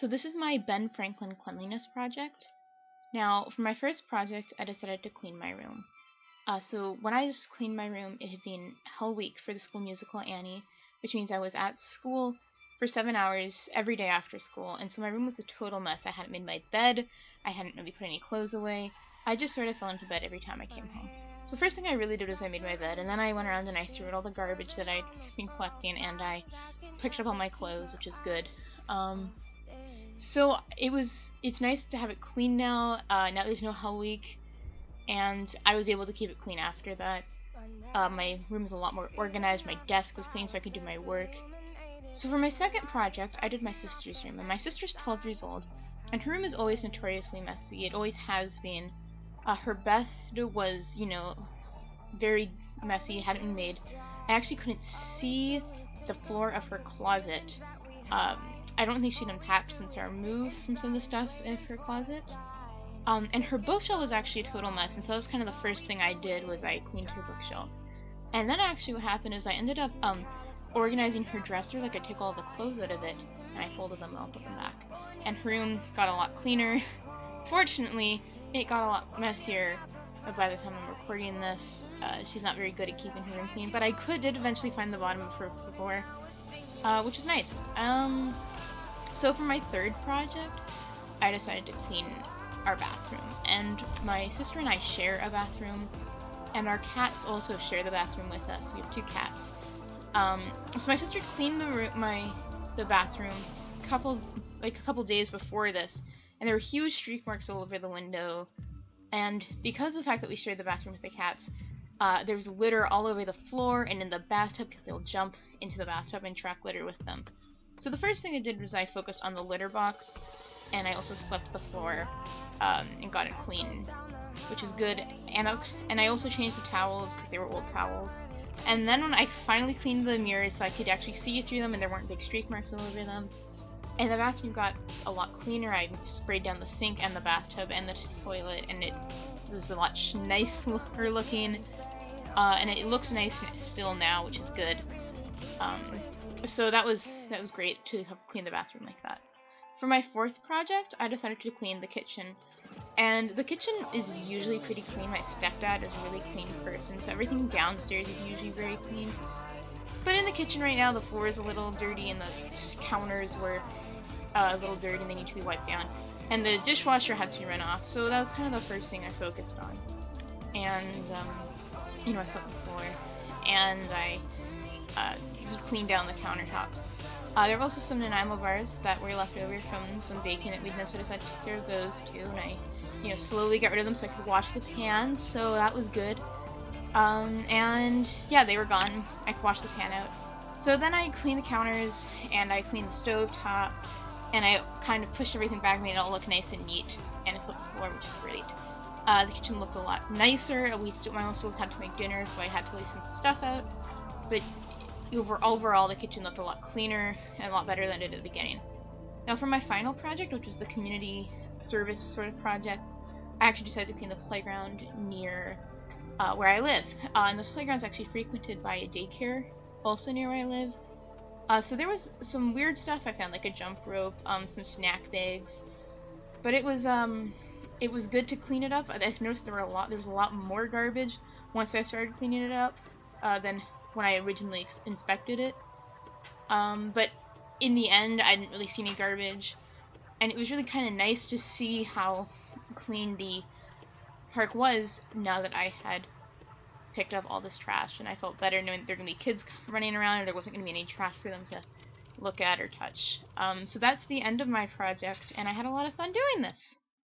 So this is my Ben Franklin cleanliness project. Now, for my first project, I decided to clean my room. So when I just cleaned my room, it had been Hell Week for the school musical Annie, which means I was at school for 7 hours every day after school, and so my room was a total mess. I hadn't made my bed, I hadn't really put any clothes away. I just sort of fell into bed every time I came home. So the first thing I really did was I made my bed, and then I went around and I threw out all the garbage that I'd been collecting, and I picked up all my clothes, which is good. So it's nice to have it clean now. Now there's no Hell Week, and I was able to keep it clean after that. My room is a lot more organized. My desk was clean so I could do my work. So for my second project, I did my sister's room, and my sister's 12 years old, and her room is always notoriously messy. It always has been. Her bed was, very messy. It hadn't been made. I actually couldn't see the floor of her closet. I don't think she'd unpacked since our move from some of the stuff in her closet. And her bookshelf was actually a total mess, and so that was kind of the first thing I did was I cleaned her bookshelf. And then actually what happened is I ended up organizing her dresser. Like I took all the clothes out of it, and I folded them and I'll put them back. And her room got a lot cleaner. Fortunately, it got a lot messier by the time I'm recording this. She's not very good at keeping her room clean, but I did eventually find the bottom of her floor, which is nice. So for my third project, I decided to clean our bathroom. And my sister and I share a bathroom, and our cats also share the bathroom with us. We have 2 cats. So my sister cleaned the bathroom a couple days before this, and there were huge streak marks all over the window. And because of the fact that we shared the bathroom with the cats, there was litter all over the floor and in the bathtub because they'll jump into the bathtub and track litter with them. So the first thing I did was I focused on the litter box, and I also swept the floor and got it clean, which is good. And I also changed the towels because they were old towels. And then when I finally cleaned the mirrors so I could actually see through them and there weren't big streak marks all over them, and the bathroom got a lot cleaner. I sprayed down the sink and the bathtub and the toilet, and it was a lot nicer looking. And it looks nice still now, which is good. So that was great to have cleaned the bathroom like that. For my fourth project, I decided to clean the kitchen. And the kitchen is usually pretty clean. My stepdad is a really clean person, so everything downstairs is usually very clean. But in the kitchen right now, the floor is a little dirty, and the counters were a little dirty, and they need to be wiped down. And the dishwasher had to be run off, so that was kind of the first thing I focused on. And, I swept the floor, and I cleaned down the countertops. There were also some Nanaimo bars that were left over from some bacon that we'd done, so I decided to take care of those too, and I, slowly got rid of them so I could wash the pans, so that was good. And yeah, they were gone. I could wash the pan out. So then I cleaned the counters, and I cleaned the stove top, and I kind of pushed everything back, made it all look nice and neat, and I swept the floor, which is great. The kitchen looked a lot nicer. My mom still had to make dinner, so I had to leave some stuff out, but overall, the kitchen looked a lot cleaner and a lot better than it did at the beginning. Now for my final project, which was the community service sort of project, I actually decided to clean the playground near where I live. And this playground is actually frequented by a daycare also near where I live. So there was some weird stuff I found, like a jump rope, some snack bags, but it was good to clean it up. I noticed there was a lot more garbage once I started cleaning it up than when I originally inspected it. But in the end, I didn't really see any garbage, and it was really kind of nice to see how clean the park was now that I had picked up all this trash, and I felt better knowing that there were going to be kids running around and there wasn't going to be any trash for them to look at or touch. So that's the end of my project, and I had a lot of fun doing this.